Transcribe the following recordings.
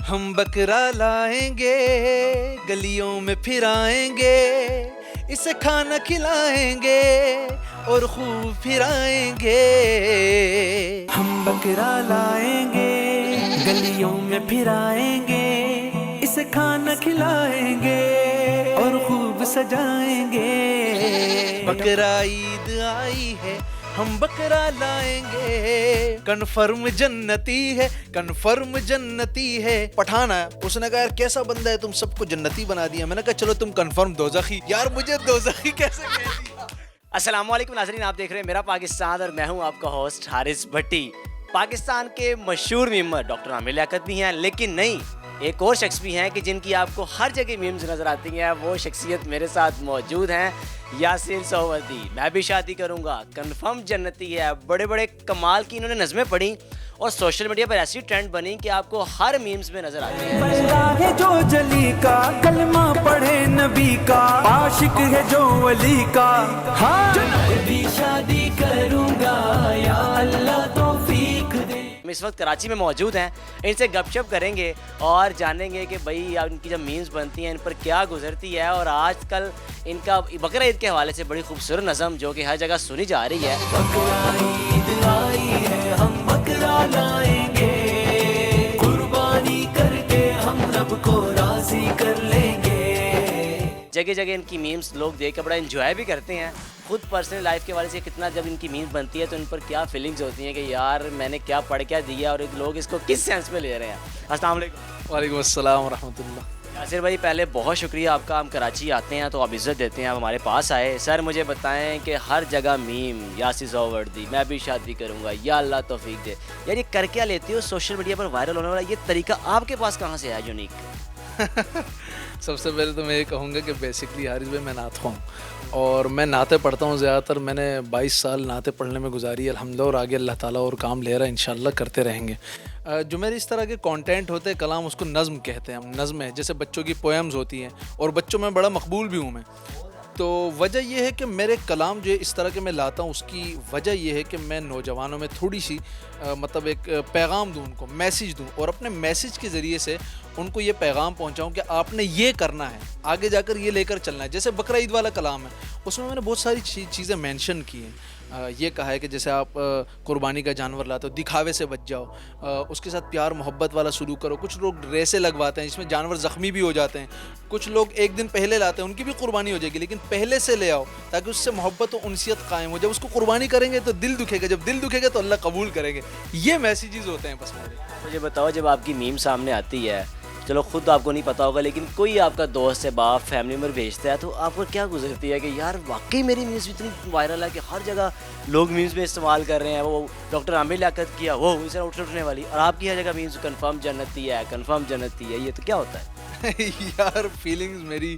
ہم بکرا لائیں گے گلیوں میں پھرائیں گے اسے کھانا کھلائیں گے اور خوب پھرائیں گے. ہم بکرا لائیں گے گلیوں میں پھرائیں گے اسے کھانا کھلائیں گے اور خوب سجائیں گے. بکرا عید آئی ہے ہم بکرا لائیں گے. کنفرم جنتی ہے کنفرم جنتی ہے. پٹھان آیا, اس نے کہا یار کیسا بندہ ہے, تم سب کو جنتی بنا دیا. میں نے کہا چلو تم کنفرم دوزخی. یار مجھے دوزخی کیسے کہہ دیا. السلام علیکم ناظرین, آپ دیکھ رہے ہیں میرا پاکستان اور میں ہوں آپ کا ہوسٹ حارث بھٹی. پاکستان کے مشہور میمر ڈاکٹر عامر لیاقت بھی ہیں, لیکن نہیں, ایک اور شخص بھی ہیں کہ جن کی آپ کو ہر جگہ میمز نظر آتی ہیں. وہ شخصیت میرے ساتھ موجود ہیں, یاسر سہروردی. میں بھی شادی کروں گا, کنفرم جنتی ہے. بڑے بڑے کمال کی انہوں نے نظمیں پڑھی اور سوشل میڈیا پر ایسی ٹرینڈ بنی کہ آپ کو ہر میمز میں نظر آتی ہیں. بندہ ہے جو جلی کا کلمہ پڑھے نبی کا, عاشق ہے جو ولی کا. ہاں میں بھی شادی کروں گا یا اللہ توفیق دے. ہم اس وقت کراچی میں موجود ہیں, ان سے گپ شپ کریں گے اور جانیں گے کہ بھائی ان کی جب میمز بنتی ہیں ان پر کیا گزرتی ہے. اور آج کل ان کا بقرہ عید کے حوالے سے بڑی خوبصورت نظم جو کہ ہر جگہ سنی جا رہی ہے. بکرا عید آئی ہے ہم بکرا لائیں گے, قربانی کر کے ہم رب کو راضی کر لیں گے. جگہ جگہ ان کی میمز لوگ دیکھ کر بڑا انجوائے بھی کرتے ہیں. خود پرسنل لائف کے حوالے سے کتنا جب ان کی میمز بنتی ہے تو ان پر کیا فیلنگز ہوتی ہیں کہ یار میں نے کیا پڑھ کیا دیا اور لوگ اس کو کس سینس میں لے رہے ہیں. السلام علیکم. وعلیکم السلام ورحمۃ اللہ. یاسر بھائی پہلے بہت شکریہ آپ کا, ہم کراچی آتے ہیں تو آپ عزت دیتے ہیں, آپ ہمارے پاس آئے. سر مجھے بتائیں کہ ہر جگہ میم یاسر سہروردی, میں بھی شادی کروں گا یا اللہ توفیق دے, یار یہ کر کیا لیتے ہو سوشل میڈیا پر وائرل ہونے والا یہ طریقہ آپ کے پاس کہاں سے آیا یونیک؟ سب سے پہلے تو میں یہ کہوں گا کہ بیسکلی حارث بھائی میں نعت خواہ ہوں اور میں نعتیں پڑھتا ہوں زیادہ تر. میں نے 22 سال نعتیں پڑھنے میں گزاری ہے الحمدللہ, اور آگے اللہ تعالیٰ اور کام لے رہا ہے انشاءاللہ کرتے رہیں گے. جو میرے اس طرح کے کانٹینٹ ہوتے ہیں کلام, اس کو نظم کہتے ہیں ہم. نظمیں جیسے بچوں کی پویمز ہوتی ہیں اور بچوں میں بڑا مقبول بھی ہوں میں. تو وجہ یہ ہے کہ میرے کلام جو اس طرح کے میں لاتا ہوں, اس کی وجہ یہ ہے کہ میں نوجوانوں میں تھوڑی سی مطلب ایک پیغام دوں, ان کو میسیج دوں, اور اپنے میسیج کے ذریعے سے ان کو یہ پیغام پہنچاؤں کہ آپ نے یہ کرنا ہے, آگے جا کر یہ لے کر چلنا ہے. جیسے بقرہ عید والا کلام ہے, اس میں نے بہت ساری چیزیں مینشن کی ہیں. یہ کہا ہے کہ جیسے آپ قربانی کا جانور لاتے ہو دکھاوے سے بچ جاؤ, اس کے ساتھ پیار محبت والا سلوک کرو. کچھ لوگ ریسیں لگواتے ہیں جس میں جانور زخمی بھی ہو جاتے ہیں. کچھ لوگ ایک دن پہلے لاتے ہیں, ان کی بھی قربانی ہو جائے گی, لیکن پہلے سے لے آؤ تاکہ اس سے محبت و انسیت قائم ہو. جب اس کو قربانی کریں گے تو دل دکھے گا, جب دل دکھے گا تو اللہ قبول کریں گے. یہ میسیجز ہوتے ہیں بس میرے. مجھے بتاؤ جب آپ کی میم سامنے آتی ہے, چلو خود آپ کو نہیں پتا ہوگا لیکن کوئی آپ کا دوست ہے, باپ, فیملی ممبر بھیجتا ہے, تو آپ کو کیا گزرتی ہے کہ یار واقعی میری میمز اتنی وائرل ہے کہ ہر جگہ لوگ میمز میں استعمال کر رہے ہیں. وہ ڈاکٹر عامر لیاقت کیا وہ اسے اٹھنے والی, اور آپ کی ہر جگہ میمز کنفرم جنتی ہے کنفرم جنتی ہے, یہ تو کیا ہوتا ہے؟ یار فیلنگز میری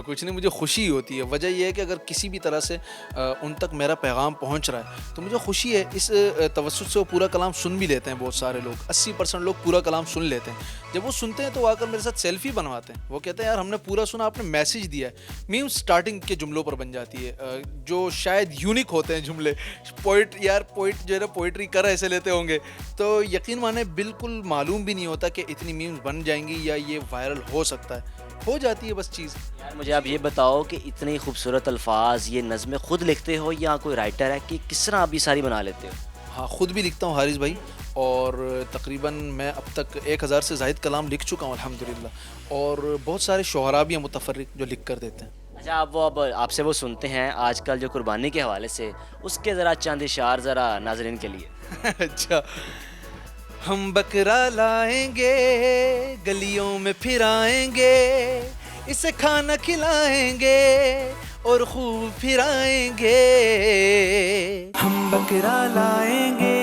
کچھ نہیں, مجھے خوشی ہوتی ہے. وجہ یہ ہے کہ اگر کسی بھی طرح سے ان تک میرا پیغام پہنچ رہا ہے تو مجھے خوشی ہے. اس توسط سے وہ پورا کلام سن بھی لیتے ہیں. بہت سارے لوگ 80% لوگ پورا کلام سن لیتے ہیں. جب وہ سنتے ہیں تو وہ آ کر میرے ساتھ سیلفی بنواتے ہیں. وہ کہتے ہیں یار ہم نے پورا سنا, آپ نے میسیج دیا ہے. میم سٹارٹنگ کے جملوں پر بن جاتی ہے جو شاید یونیک ہوتے ہیں جملے. پوئٹ جو ہے نا پوئٹری کر ایسے لیتے ہوں گے, تو یقین مانے بالکل معلوم بھی نہیں ہوتا کہ اتنی میمز بن جائیں گی یا یہ وائرل ہو سکتا ہے. ہو جاتی ہے بس چیز. یار مجھے آپ یہ بتاؤ کہ اتنے خوبصورت الفاظ یہ نظمیں خود لکھتے ہو یا کوئی رائٹر ہے, کہ کس طرح آپ یہ ساری بنا لیتے ہو؟ ہاں خود بھی لکھتا ہوں حارث بھائی, اور تقریباً میں اب تک 1000 سے زائد کلام لکھ چکا ہوں الحمدللہ. اور بہت سارے شعراء بھی ہیں متفرق جو لکھ کر دیتے ہیں. اچھا اب آپ سے وہ سنتے ہیں آج کل جو قربانی کے حوالے سے, اس کے ذرا چند اشعار ذرا ناظرین کے لیے. اچھا, ہم بکرا لائیں گے گلیوں میں پھرائیں گے اسے کھانا کھلائیں گے اور خوب پھرائیں گے. ہم بکرا لائیں گے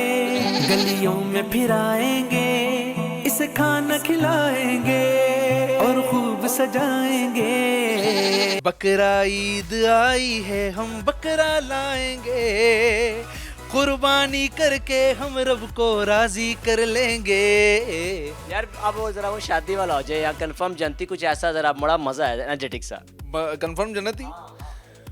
گلیوں میں پھرائیں گے اسے کھانا کھلائیں گے اور خوب سجائیں گے. بکرا عید آئی ہے ہم بکرا لائیں گے, قربانی کر کے ہم رب کو راضی کر لیں گے. یار اب وہ ذرا وہ شادی والا ہو جائے یا کنفرم جنتی, کچھ ایسا ذرا بڑا مزہ ہے انرجیٹک سا. کنفرم جنتی.